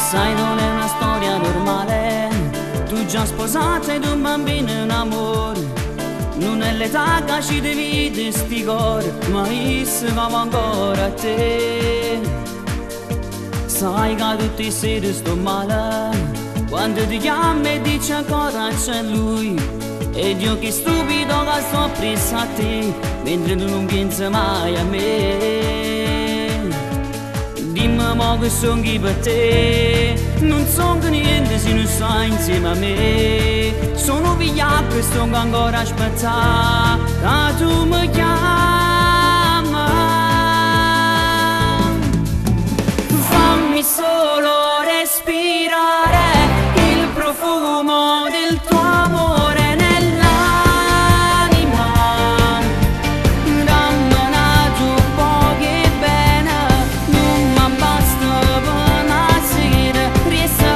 Sai, non è una storia normale, tu già sposata ed un bambino in amore. Non è l'età che ci divide sti cori, ma io siamo ancora a te. Sai che tutti i seri sto male, quando ti chiamo e dici ancora c'è lui. Ed io che stupido che sto preso a te, mentre tu non pensi mai a me. Dimmi mo che sono chi per te, non sono niente se non stai insieme a me. Sono vigliacco e sto ancora a aspettare che tu mi chiami. Fammi solo respirare il profumo del tuo amore nell'anima. Dammi una tua poche bene, non mi basta per una sera, resta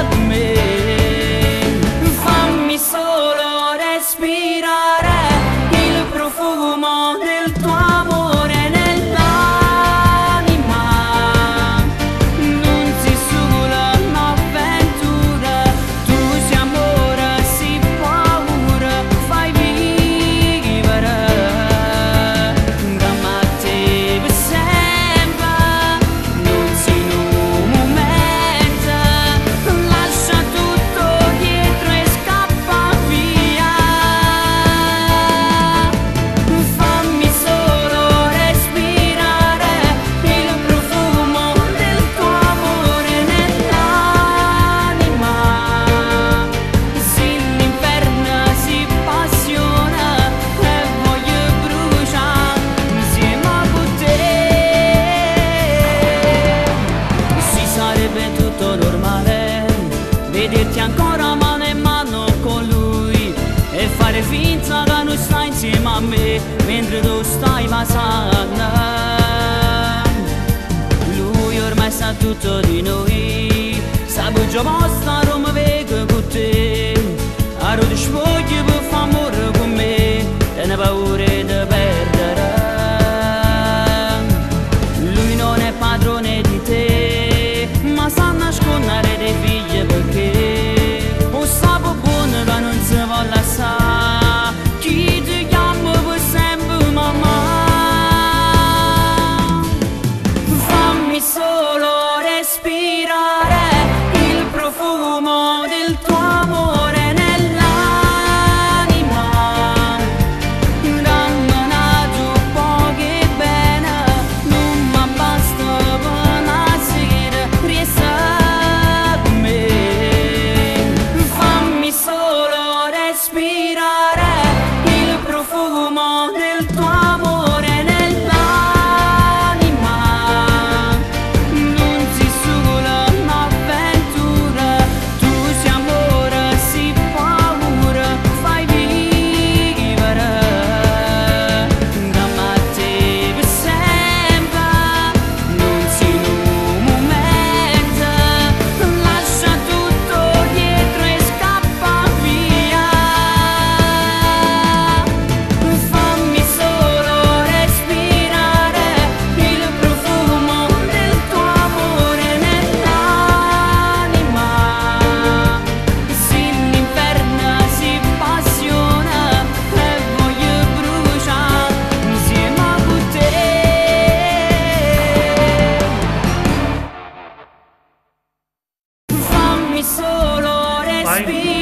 con me. Fammi solo respirare il profumo del tuo amore nell'anima. Non sei sola un'avventura, tu sei amore, sei paura, fai vivere da me a te per sempre. Non sei un momento, lascia tutto dietro e scappa via. Fammi solo respirare il profumo del tuo amore nell'anima. Se l'inferno si passiona e voglio bruciare insieme a te. Si sarebbe tutto normale vederti ancora mano in mano con lui e fare finta che non stai insieme a me mentre tu stai passando. Lui ormai sa tutto di noi, sa che già posta non mi vedo con te. Ora ti spoglio per fare amore con me e ne paura di perdere. Lui non è padrone di te, ma sa nascondere dei figli perché o sapo buono che non si vuole lasciare. Chi ti chiama per sempre mamma. Fammi solo respirare il profumo del tuo amore nell'anima. Dammi una tua poche bene, non mi basta per una sera, resta con me. Fammi solo respirare il profumo del tuo amore nell'anima. Non sei sola un'avventura, tu sei amore, sei paura, fai vivere da me a te per sempre. Non sei un momento, lascia tutto dietro e scappa via. Fammi solo respirare il profumo del tuo amore nell'anima. Se l'inferno si passiona e voglio bruciare insieme a te. Fammi solo respirare